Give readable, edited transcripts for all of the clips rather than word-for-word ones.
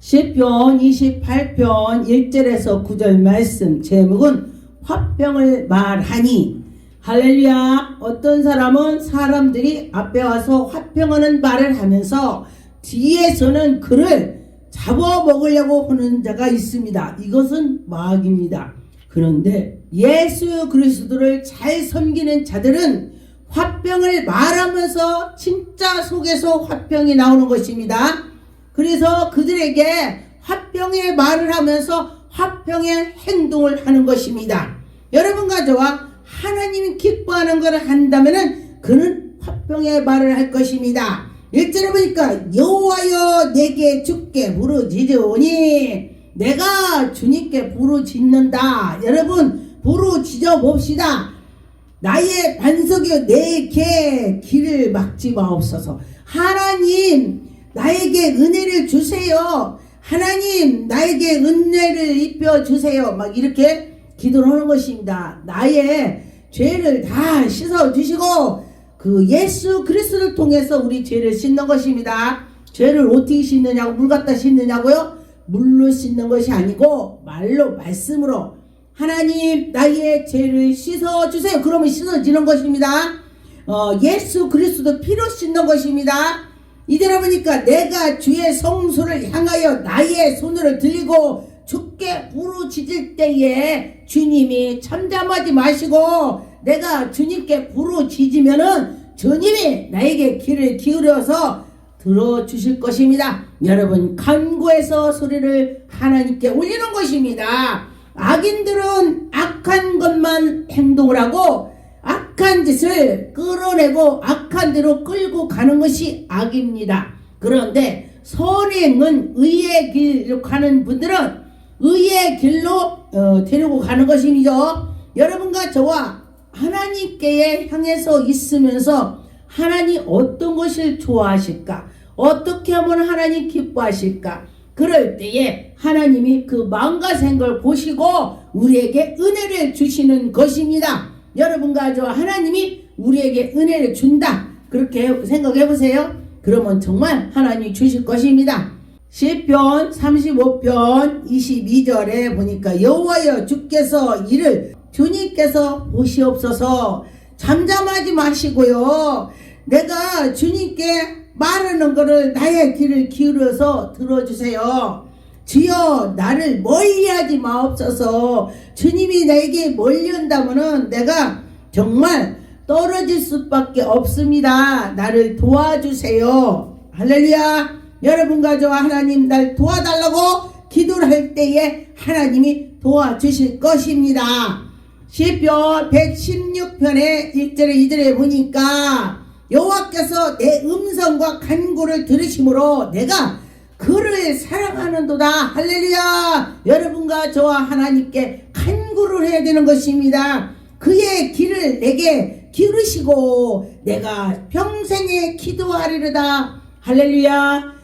시편 28편 1절에서 9절 말씀 제목은 화병을 말하니. 할렐루야. 어떤 사람은 사람들이 앞에 와서 화평하는 말을 하면서 뒤에서는 그를 잡아먹으려고 하는 자가 있습니다. 이것은 마귀입니다. 그런데 예수 그리스도를 잘 섬기는 자들은 화병을 말하면서 진짜 속에서 화병이 나오는 것입니다. 그래서 그들에게 화병의 말을 하면서 화병의 행동을 하는 것입니다. 여러분과 저와 하나님이 기뻐하는 것을 한다면 그는 화병의 말을 할 것입니다. 1절에 보니까 여호와여 내게 주께 부르짖으오니 내가 주님께 부르짖는다. 여러분 부르짖어 봅시다. 나의 반석이여 내게 길을 막지 마옵소서. 하나님 나에게 은혜를 주세요. 하나님 나에게 은혜를 입혀 주세요. 막 이렇게 기도를 하는 것입니다. 나의 죄를 다 씻어 주시고 그 예수 그리스도를 통해서 우리 죄를 씻는 것입니다. 죄를 어떻게 씻느냐고, 물 갖다 씻느냐고요? 물로 씻는 것이 아니고 말로, 말씀으로 하나님 나의 죄를 씻어 주세요. 그러면 씻어지는 것입니다. 예수 그리스도 피로 씻는 것입니다. 이대로 보니까 내가 주의 성소를 향하여 나의 손을 들고 주께 부르짖을 때에 주님이 잠잠하지 마시고 내가 주님께 부르짖으면은 주님이 나에게 귀를 기울여서 들어주실 것입니다. 여러분 간구해서 소리를 하나님께 올리는 것입니다. 악인들은 악한 것만 행동을 하고 악한 짓을 끌어내고 악한 대로 끌고 가는 것이 악입니다. 그런데 선행은 의의 길로 가는 분들은 의의 길로 데리고 가는 것이죠. 여러분과 저와 하나님께 향해서 있으면서 하나님 어떤 것을 좋아하실까? 어떻게 하면 하나님 기뻐하실까? 그럴 때에 하나님이 그 마음과 생각을 보시고 우리에게 은혜를 주시는 것입니다. 여러분과 저와 하나님이 우리에게 은혜를 준다. 그렇게 생각해 보세요. 그러면 정말 하나님이 주실 것입니다. 시편 35편 22절에 보니까 여호와여 주께서 이를 주님께서 보시옵소서. 잠잠하지 마시고요. 내가 주님께 말하는 것을 나의 귀를 기울여서 들어주세요. 주여 나를 멀리하지 마옵소서. 주님이 나에게 멀리한다면은 내가 정말 떨어질 수밖에 없습니다. 나를 도와주세요. 할렐루야. 여러분과 저와 하나님 날 도와달라고 기도를 할 때에 하나님이 도와주실 것입니다. 시편 116편의 1절에 2절에 보니까 여호와께서 내 음성과 간구를 들으심으로 내가 그를 사랑하는도다. 할렐루야. 여러분과 저와 하나님께 간구를 해야 되는 것입니다. 그의 길을 내게 기르시고 내가 평생에 기도하리로다. 할렐루야.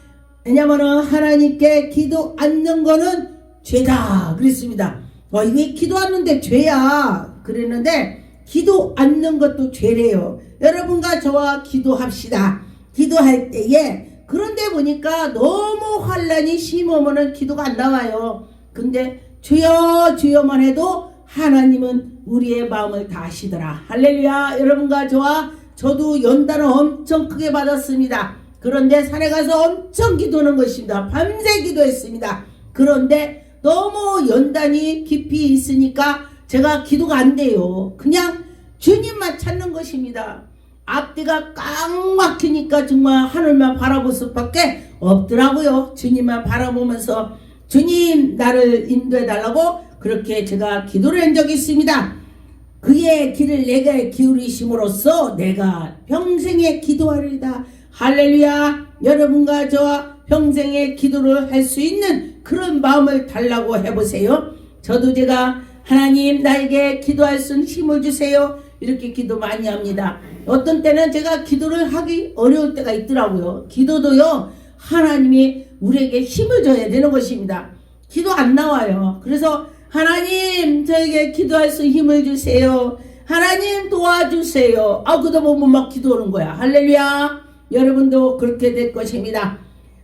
왜냐하면 하나님께 기도 않는 거는 죄다 그랬습니다. 왜 기도 않는데 죄야 그랬는데 기도 않는 것도 죄래요. 여러분과 저와 기도합시다. 기도할 때에 그런데 보니까 너무 환난이 심하면은 기도가 안 나와요. 근데 주여 주여만 해도 하나님은 우리의 마음을 다 아시더라. 할렐루야. 여러분과 저도 연단을 엄청 크게 받았습니다. 그런데 산에 가서 엄청 기도하는 것입니다. 밤새 기도했습니다. 그런데 너무 연단이 깊이 있으니까 제가 기도가 안 돼요. 그냥 주님만 찾는 것입니다. 앞뒤가 꽉 막히니까 정말 하늘만 바라볼 수밖에 없더라고요. 주님만 바라보면서 주님 나를 인도해 달라고 그렇게 제가 기도를 한 적이 있습니다. 그의 길을 내게 기울이심으로써 내가 평생에 기도하리이다. 할렐루야. 여러분과 저와 평생에 기도를 할 수 있는 그런 마음을 달라고 해보세요. 저도 제가 하나님 나에게 기도할 수 있는 힘을 주세요. 이렇게 기도 많이 합니다. 어떤 때는 제가 기도를 하기 어려울 때가 있더라고요. 기도도요 하나님이 우리에게 힘을 줘야 되는 것입니다. 기도 안 나와요. 그래서 하나님 저에게 기도할 수 있는 힘을 주세요. 하나님 도와주세요. 그러다 보면 막 기도하는 거야. 할렐루야. 여러분도 그렇게 될 것입니다.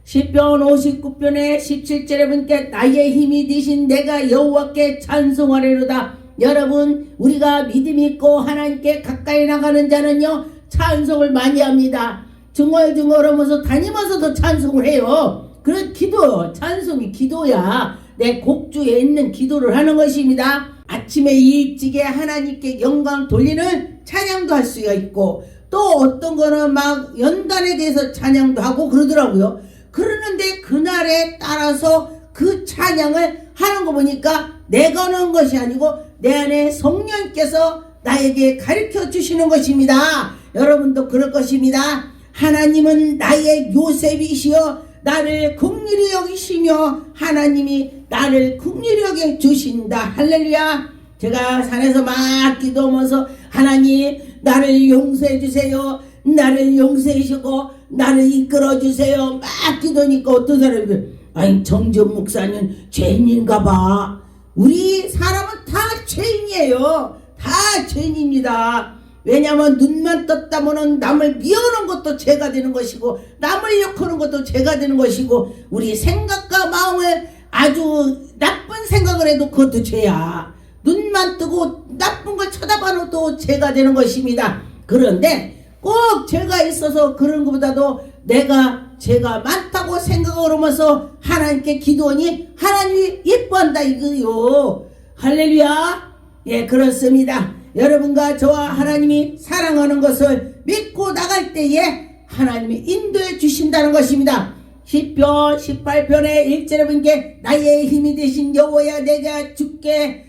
시편 59편의 17절에 보니까 나의 힘이 되신 내가 여호와께 찬송하리로다. 여러분, 우리가 믿음 있고 하나님께 가까이 나가는 자는요 찬송을 많이 합니다. 중얼중얼하면서 다니면서도 찬송을 해요. 그런 기도, 찬송이 기도야. 내 곡주에 있는 기도를 하는 것입니다. 아침에 일찍에 하나님께 영광 돌리는 찬양도 할 수가 있고, 또 어떤 거는 막 연단에 대해서 찬양도 하고 그러더라고요. 그러는데 그날에 따라서 그 찬양을 하는 거 보니까 내가 하는 것이 아니고 내 안에 성령께서 나에게 가르쳐 주시는 것입니다. 여러분도 그럴 것입니다. 하나님은 나의 요셉이시여 나를 긍휼히 여기시며 하나님이 나를 긍휼히 여겨 주신다. 할렐루야. 제가 산에서 막 기도하면서 하나님 나를 용서해 주세요. 나를 용서해 주시고 나를 이끌어 주세요. 막 기도하니까 어떤 사람들, 아니 정전 목사님 죄인인가 봐. 우리 사람은 다 죄인이에요. 다 죄인입니다. 왜냐하면 눈만 떴다면 남을 미워하는 것도 죄가 되는 것이고 남을 욕하는 것도 죄가 되는 것이고 우리 생각과 마음을 아주 나쁜 생각을 해도 그것도 죄야. 눈만 뜨고 나쁜 걸 쳐다봐도 죄가 되는 것입니다. 그런데 꼭 죄가 있어서 그런 것보다도 내가 죄가 많다고 생각을 하면서 하나님께 기도하니 하나님이 예뻐한다 이거요. 할렐루야. 예, 그렇습니다. 여러분과 저와 하나님이 사랑하는 것을 믿고 나갈 때에 하나님이 인도해 주신다는 것입니다. 시편 18편의 1절에 보니까 나의 힘이 되신 여호와야 내가 주께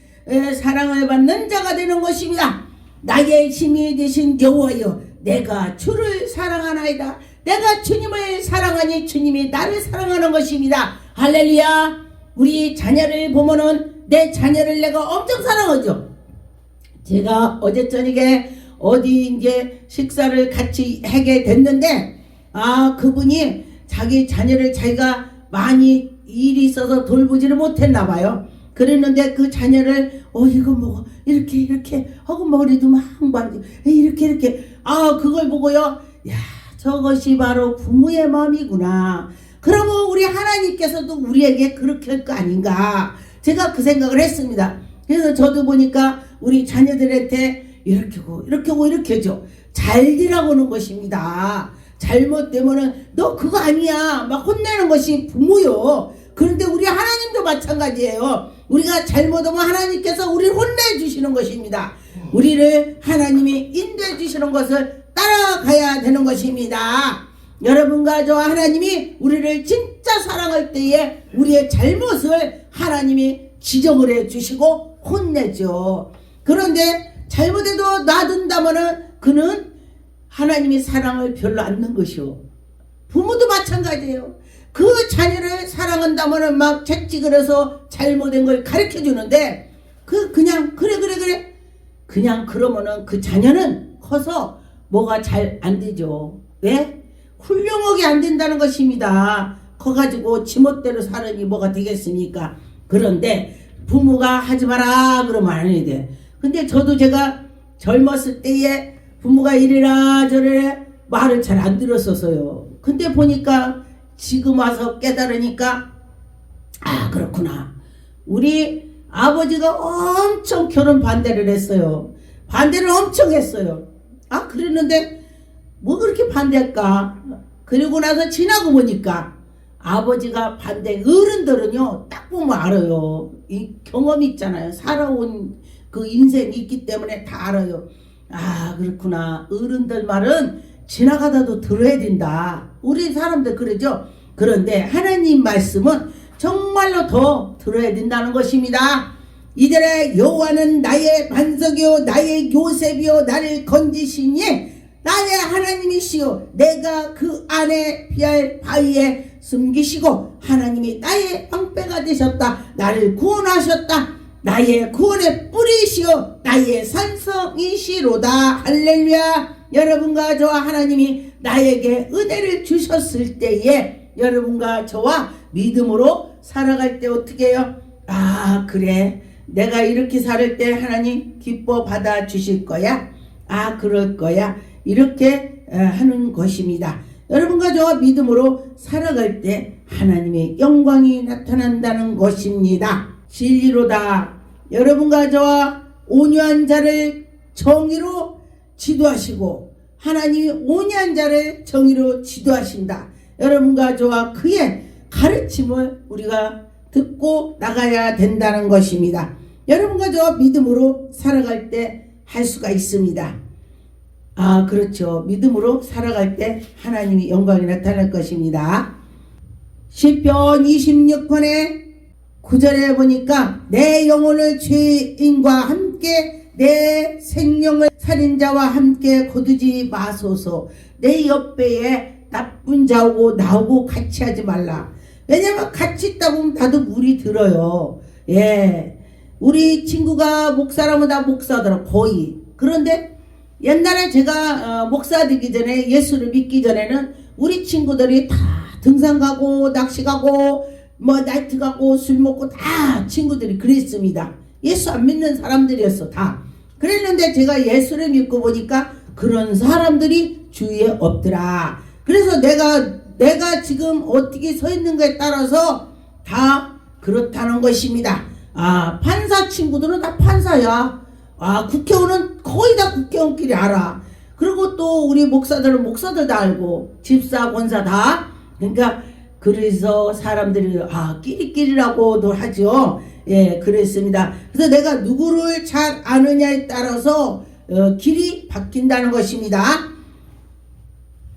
사랑을 받는 자가 되는 것입니다. 나의 힘이 되신 여호와여 내가 주를 사랑하나이다. 내가 주님을 사랑하니 주님이 나를 사랑하는 것입니다. 할렐루야. 우리 자녀를 보면은 내 자녀를 내가 엄청 사랑하죠. 제가 어제 저녁에 어디 이제 식사를 같이 하게 됐는데, 그분이 자기 자녀를 자기가 많이 일이 있어서 돌보지를 못했나 봐요. 그랬는데 그 자녀를 이거 먹어 이렇게 하고 머리도 막 만지고 이렇게 그걸 보고요, 야 저것이 바로 부모의 마음이구나. 그러면 우리 하나님께서도 우리에게 그렇게 할 거 아닌가, 제가 그 생각을 했습니다. 그래서 저도 보니까 우리 자녀들한테 이렇게 하고 이렇게 하죠. 잘 되라고 하는 것입니다. 잘못되면은 너 그거 아니야 막 혼내는 것이 부모요. 그런데 우리 하나님도 마찬가지예요. 우리가 잘못하면 하나님께서 우리를 혼내주시는 것입니다. 우리를 하나님이 인도해 주시는 것을 따라가야 되는 것입니다. 여러분과 저와 하나님이 우리를 진짜 사랑할 때에 우리의 잘못을 하나님이 지적을 해 주시고 혼내죠. 그런데 잘못해도 놔둔다면은 그는 하나님이 사랑을 별로 안 넣는 것이요. 부모도 마찬가지예요. 그 자녀를 사랑한다면은 막 채찍을 해서 잘못된 걸 가르쳐 주는데 그냥 그래 그냥 그러면은 그 자녀는 커서 뭐가 잘 안 되죠. 왜? 훌륭하게 안 된다는 것입니다. 커가지고 지멋대로 살으니 뭐가 되겠습니까? 그런데 부모가 하지 마라 그러면 안 해야 돼. 근데 저도 제가 젊었을 때에 부모가 이래라 저래라 말을 잘 안 들었었어요. 근데 보니까 지금 와서 깨달으니까 그렇구나. 우리 아버지가 엄청 결혼 반대를 했어요. 반대를 엄청 했어요. 그랬는데 뭐 그렇게 반대할까? 그리고 나서 지나고 보니까 아버지가 반대, 어른들은요 딱 보면 알아요. 이 경험이 있잖아요. 살아온 그 인생이 있기 때문에 다 알아요. 그렇구나. 어른들 말은 지나가다도 들어야 된다. 우리 사람들 그러죠. 그런데 하나님 말씀은 정말로 더 들어야 된다는 것입니다. 이들의 여호와는 나의 반석이요 나의 요셉이요 나를 건지시니 나의 하나님이시요 내가 그 안에 피할 바위에 숨기시고 하나님이 나의 방패가 되셨다. 나를 구원하셨다. 나의 구원의 뿌리시요 나의 산성이시로다. 할렐루야. 여러분과 저와 하나님이 나에게 은혜를 주셨을 때에 여러분과 저와 믿음으로 살아갈 때 어떻게 해요? 그래 내가 이렇게 살 때 하나님 기뻐 받아 주실 거야. 그럴 거야. 이렇게 하는 것입니다. 여러분과 저와 믿음으로 살아갈 때 하나님의 영광이 나타난다는 것입니다. 진리로다. 여러분과 저와 온유한 자를 정의로 지도하시고 하나님이 온유한 자를 정의로 지도하신다. 여러분과 저와 그의 가르침을 우리가 듣고 나가야 된다는 것입니다. 여러분과 저와 믿음으로 살아갈 때 할 수가 있습니다. 그렇죠. 믿음으로 살아갈 때 하나님이 영광이 나타날 것입니다. 시편 26편의 9절에 보니까 내 영혼을 죄인과 함께 내 생명을 살인자와 함께 거두지 마소서. 내 옆에 나쁜 자오고 나오고 같이 하지 말라. 왜냐면 같이 있다 보면 나도 물이 들어요. 예. 우리 친구가 목사라면 다 목사더라 거의. 그런데 옛날에 제가 목사 되기 전에 예수를 믿기 전에는 우리 친구들이 다 등산 가고 낚시 가고 뭐 나이트 가고 술 먹고 다 친구들이 그랬습니다. 예수 안 믿는 사람들이었어 다. 그랬는데 제가 예수를 믿고 보니까 그런 사람들이 주위에 없더라. 그래서 내가 지금 어떻게 서 있는가에 따라서 다 그렇다는 것입니다. 판사 친구들은 다 판사야. 국회의원은 거의 다 국회의원끼리 알아. 그리고 또 우리 목사들은 목사들 다 알고 집사 권사 다. 그러니까 그래서 사람들이 끼리끼리라고도 하죠. 예, 그랬습니다. 그래서 내가 누구를 잘 아느냐에 따라서 길이 바뀐다는 것입니다.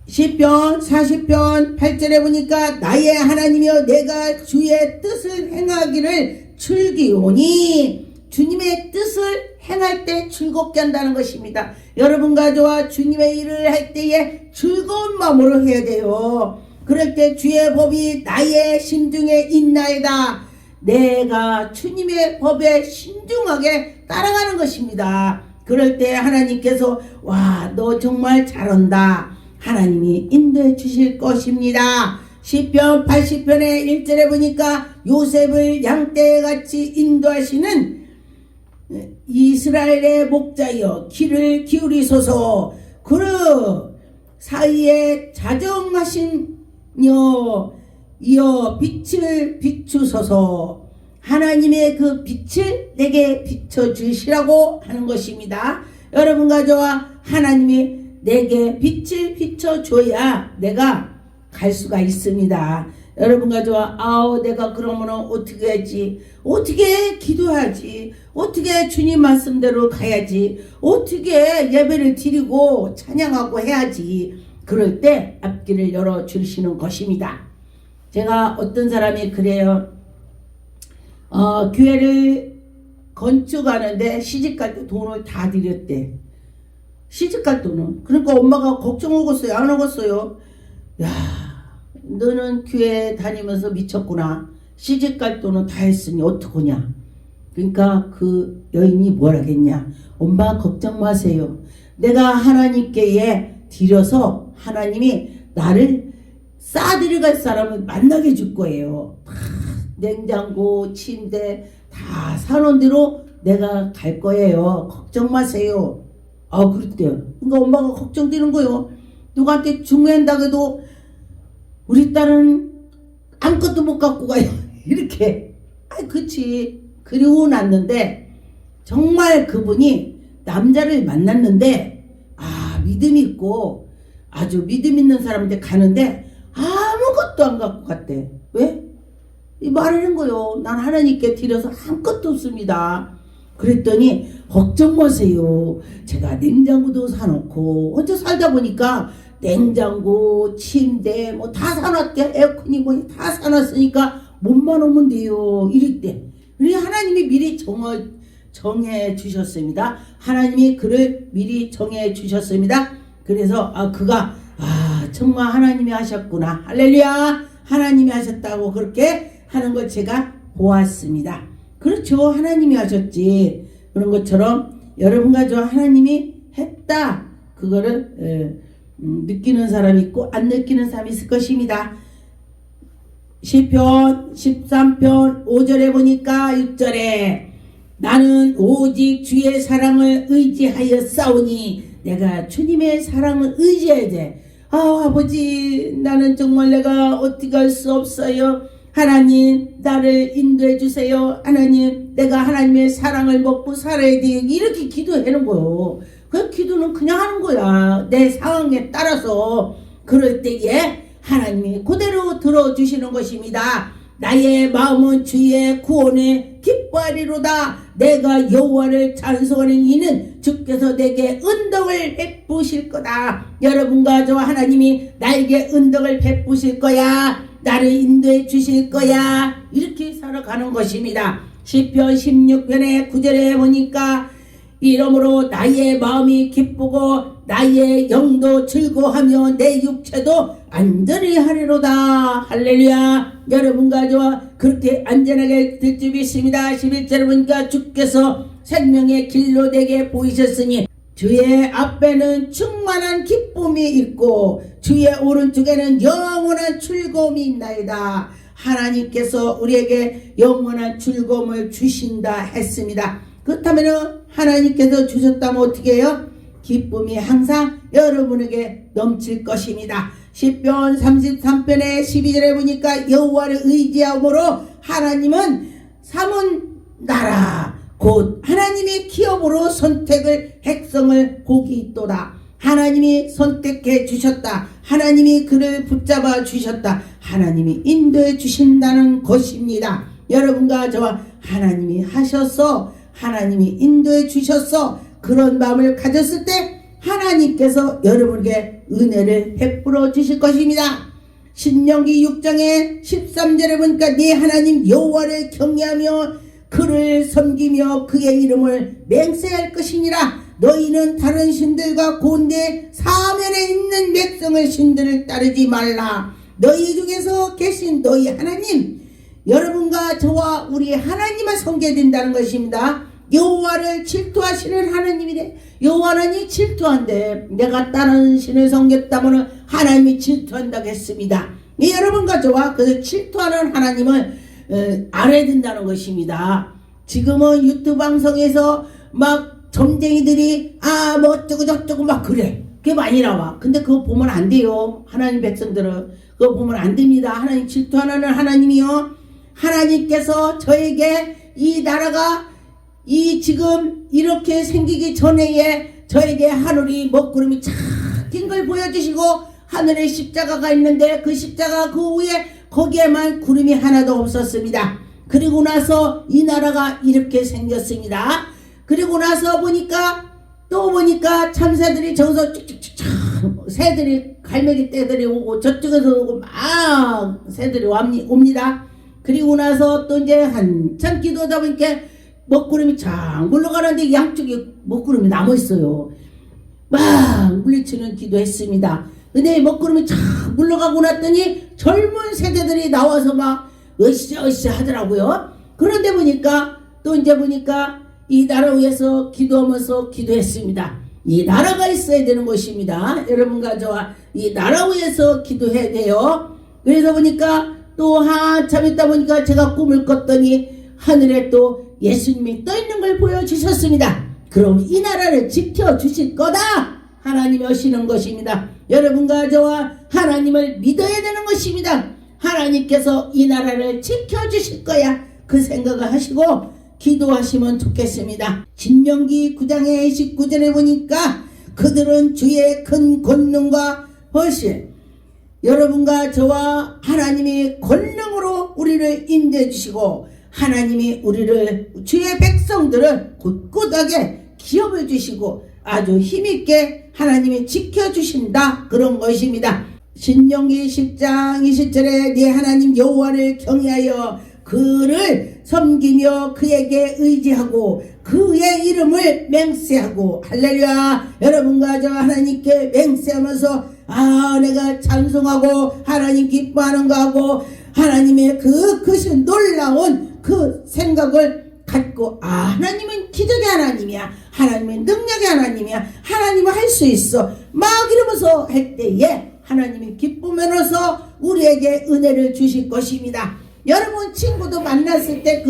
시편 40편 8절에 보니까 나의 하나님이여 내가 주의 뜻을 행하기를 즐기오니. 주님의 뜻을 행할 때 즐겁게 한다는 것입니다. 여러분과 저와 주님의 일을 할 때에 즐거운 마음으로 해야 돼요. 그럴 때 주의 법이 나의 심중에 있나이다. 내가 주님의 법에 신중하게 따라가는 것입니다. 그럴 때 하나님께서 너 정말 잘한다. 하나님이 인도해 주실 것입니다. 시편 80편의 1절에 보니까 요셉을 양떼같이 인도하시는 이스라엘의 목자여 귀를 기울이소서. 그 사이에 자정하신 이여 빛을 비추소서. 하나님의 그 빛을 내게 비춰주시라고 하는 것입니다. 여러분과 저와 하나님이 내게 빛을 비춰줘야 내가 갈 수가 있습니다. 여러분과 저와 내가 그러면 어떻게 하지? 어떻게 기도하지? 어떻게 주님 말씀대로 가야지? 어떻게 예배를 드리고 찬양하고 해야지? 그럴 때 앞길을 열어주시는 것입니다. 제가 어떤 사람이 그래요. 교회를 건축하는데 시집갈 때 돈을 다 들였대. 시집갈 돈은. 그러니까 엄마가 걱정하겠어요? 안 하겠어요? 야, 너는 교회 다니면서 미쳤구나. 시집갈 돈은 다 했으니 어떡하냐. 그러니까 그 여인이 뭐라겠냐. 엄마 걱정 마세요. 내가 하나님께 드려서 하나님이 나를 싸들여갈 사람을 만나게 해줄 거예요. 다 냉장고, 침대 다 사놓은 대로 내가 갈 거예요. 걱정 마세요. 그랬대요. 그러니까 엄마가 걱정되는 거예요. 누구한테 중매한다고 해도 우리 딸은 아무것도 못 갖고 가요. 이렇게. 그치. 그리고 났는데 정말 그분이 남자를 만났는데 믿음 있고 아주 믿음 있는 사람한테 가는데 아무것도 안 갖고 갔대. 왜? 말하는 거요. 난 하나님께 드려서 아무것도 없습니다. 그랬더니 걱정 마세요. 제가 냉장고도 사놓고 혼자 살다 보니까 냉장고, 침대 뭐 다 사놨대. 에어컨이 뭐 다 사놨으니까 몸만 오면 돼요. 이랬대. 우리 하나님이 미리 정해 주셨습니다. 하나님이 그를 미리 정해 주셨습니다. 그래서 그가 정말 하나님이 하셨구나. 할렐루야. 하나님이 하셨다고 그렇게 하는 걸 제가 보았습니다. 그렇죠. 하나님이 하셨지. 그런 것처럼 여러분과 저 하나님이 했다. 그거를 느끼는 사람이 있고 안 느끼는 사람이 있을 것입니다. 시편 13편 5절에 보니까 6절에 나는 오직 주의 사랑을 의지하여 싸우니. 내가 주님의 사랑을 의지해야 돼. 아, 아버지, 나는 정말 내가 어떻게 할 수 없어요. 하나님, 나를 인도해 주세요. 하나님, 내가 하나님의 사랑을 먹고 살아야 돼. 이렇게 기도하는 거요. 그 기도는 그냥 하는 거야. 내 상황에 따라서. 그럴 때에 하나님이 그대로 들어주시는 것입니다. 나의 마음은 주의 구원에 기뻐하리로다. 내가 여호와를 찬송하는 이는 주께서 내게 은덕을 베푸실 거다. 여러분과 저와 하나님이 나에게 은덕을 베푸실 거야. 나를 인도해 주실 거야. 이렇게 살아가는 것입니다. 시편 16편의 9절에 보니까 이러므로 나의 마음이 기쁘고 나의 영도 즐거워하며 내 육체도 안전히 하리로다. 할렐루야. 여러분과 저와 그렇게 안전하게 될 줄 믿습니다. 11절에 보니까 주께서 생명의 길로 내게 보이셨으니 주의 앞에는 충만한 기쁨이 있고 주의 오른쪽에는 영원한 즐거움이 있나이다. 하나님께서 우리에게 영원한 즐거움을 주신다 했습니다. 그렇다면 하나님께서 주셨다면 어떻게 해요? 기쁨이 항상 여러분에게 넘칠 것입니다. 시편 33편의 12절에 보니까 여호와를 의지함으로 하나님은 삼은 나라 곧 하나님의 기업으로 선택을 백성을 복이 있도다. 하나님이 선택해 주셨다. 하나님이 그를 붙잡아 주셨다. 하나님이 인도해 주신다는 것입니다. 여러분과 저와 하나님이 하셔서 하나님이 인도해 주셔서 그런 마음을 가졌을 때 하나님께서 여러분에게 은혜를 베풀어 주실 것입니다. 신명기 6장의 13절에 보니까 네 하나님 여호와를 경외하며 그를 섬기며 그의 이름을 맹세할 것이니라. 너희는 다른 신들과 고운데 사면에 있는 백성의 신들을 따르지 말라. 너희 중에서 계신 너희 하나님, 여러분과 저와 우리 하나님을 섬겨야 된다는 것입니다. 여호와를 질투하시는 하나님이래. 여호와 하나님이 질투한대. 내가 다른 신을 섬겼다면 하나님이 질투한다고 했습니다. 여러분과 저와 그 질투하는 하나님을 알아야 된다는 것입니다. 지금은 유튜브 방송에서 막 점쟁이들이 뭐 어쩌고 저쩌고 막 그래. 그게 많이 나와. 근데 그거 보면 안 돼요. 하나님 백성들은 그거 보면 안 됩니다. 하나님 질투하는 하나님이요. 하나님께서 저에게 이 나라가 이 지금 이렇게 생기기 전에 저에게 하늘이 먹구름이 착 낀 걸 보여주시고 하늘에 십자가가 있는데 그 십자가 그 위에 거기에만 구름이 하나도 없었습니다. 그리고 나서 이 나라가 이렇게 생겼습니다. 그리고 나서 또 보니까 참새들이 저기서 쭉쭉쭉 새들이 갈매기 떼들이 오고 저쪽에서 오고 막 새들이 옵니다. 그리고 나서 또 이제 한참 기도하다 보니까 먹구름이 쫙 물러가는데 양쪽에 먹구름이 남아있어요. 막 물리치는 기도했습니다. 근데 먹구름이 쫙 물러가고 났더니 젊은 세대들이 나와서 막 으쌰으쌰 하더라고요. 그런데 또 이제 보니까 이 나라 위해서 기도하면서 기도했습니다. 이 나라가 있어야 되는 것입니다. 여러분과 저와 이 나라 위해서 기도해야 돼요. 그래서 보니까 또 한참 있다 보니까 제가 꿈을 꿨더니 하늘에 또 예수님이 떠 있는 걸 보여주셨습니다. 그럼 이 나라를 지켜주실 거다. 하나님이 하시는 것입니다. 여러분과 저와 하나님을 믿어야 되는 것입니다. 하나님께서 이 나라를 지켜주실 거야. 그 생각을 하시고 기도하시면 좋겠습니다. 신명기 9장의 19절에 보니까 그들은 주의 큰 권능과 훨씬 여러분과 저와 하나님이 권능으로 우리를 인도해 주시고 하나님이 우리를 주의 백성들을 굳굳하게 기업을 주시고 아주 힘있게 하나님이 지켜주신다 그런 것입니다. 신명기 10장 20절에 네 하나님 여호와를 경외하여 그를 섬기며 그에게 의지하고 그의 이름을 맹세하고 할렐루야. 여러분과 저 하나님께 맹세하면서 내가 찬송하고 하나님 기뻐하는 거 하고 하나님의 그 크신 놀라운 그 생각을 갖고 하나님은 기적의 하나님이야. 하나님은 능력의 하나님이야. 하나님은 할 수 있어. 막 이러면서 할 때에 하나님이 기쁨으로서 우리에게 은혜를 주실 것입니다. 여러분 친구도 만났을 때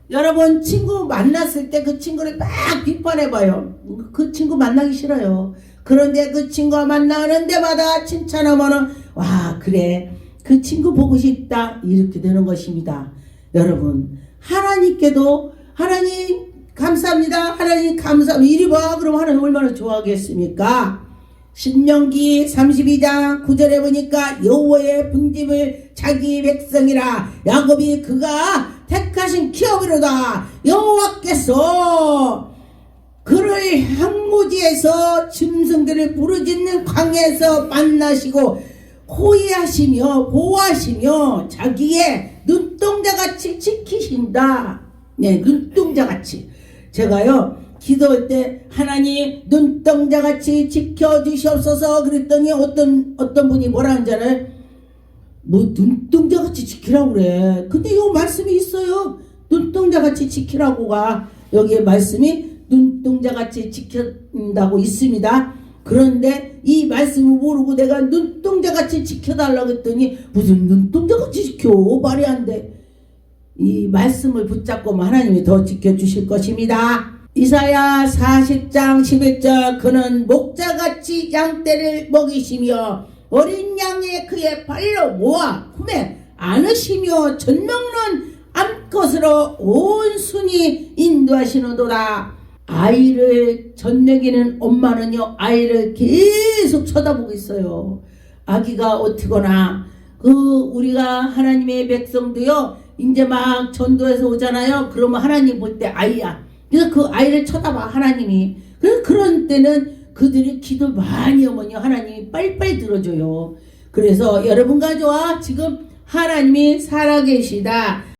여러분 친구 만났을 때 그 친구를 막 비판해봐요. 그 친구 만나기 싫어요. 그런데 그 친구가 만나는 데마다 칭찬하면은 와 그래 그 친구 보고 싶다 이렇게 되는 것입니다. 여러분 하나님께도 하나님 감사합니다. 하나님 감사합니다. 이리 봐. 그럼 하나님 얼마나 좋아하겠습니까? 신명기 32장 9절에 보니까 여호와의 분집을 자기 백성이라 야곱이 그가 택하신 기업이로다. 여호와께서 그를 항무지에서 짐승들을 부르짖는 광야에서 만나시고 호위하시며 보호하시며 자기의 눈동자같이 지키신다. 네, 눈동자같이. 제가요 기도할 때 하나님 눈동자같이 지켜주시옵소서 그랬더니 어떤 분이 뭐라 하잖아요. 뭐 눈동자같이 지키라고 그래. 근데 요 말씀이 있어요. 눈동자같이 지키라고가 여기에 말씀이 눈동자같이 지킨다고 있습니다. 그런데 이 말씀을 모르고 내가 눈동자같이 지켜달라고 했더니 무슨 눈동자같이 지켜 말이 안 돼. 이 말씀을 붙잡고 하나님이 더 지켜주실 것입니다. 이사야 40장 11절 그는 목자같이 양떼를 먹이시며 어린 양의 그의 발로 모아 품에 안으시며 젖먹는 암컷으로 온 순이 인도하시는도다. 아이를 젖먹이는 엄마는요 아이를 계속 쳐다보고 있어요. 아기가 어떻거나 우리가 하나님의 백성도요 이제 막 전도해서 오잖아요. 그러면 하나님 볼 때 아이야. 그래서 그 아이를 쳐다봐 하나님이. 그래서 그런 때는 그들이 기도 많이 하면요 하나님이 빨리빨리 들어줘요. 그래서 여러분과 저와 지금 하나님이 살아계시다.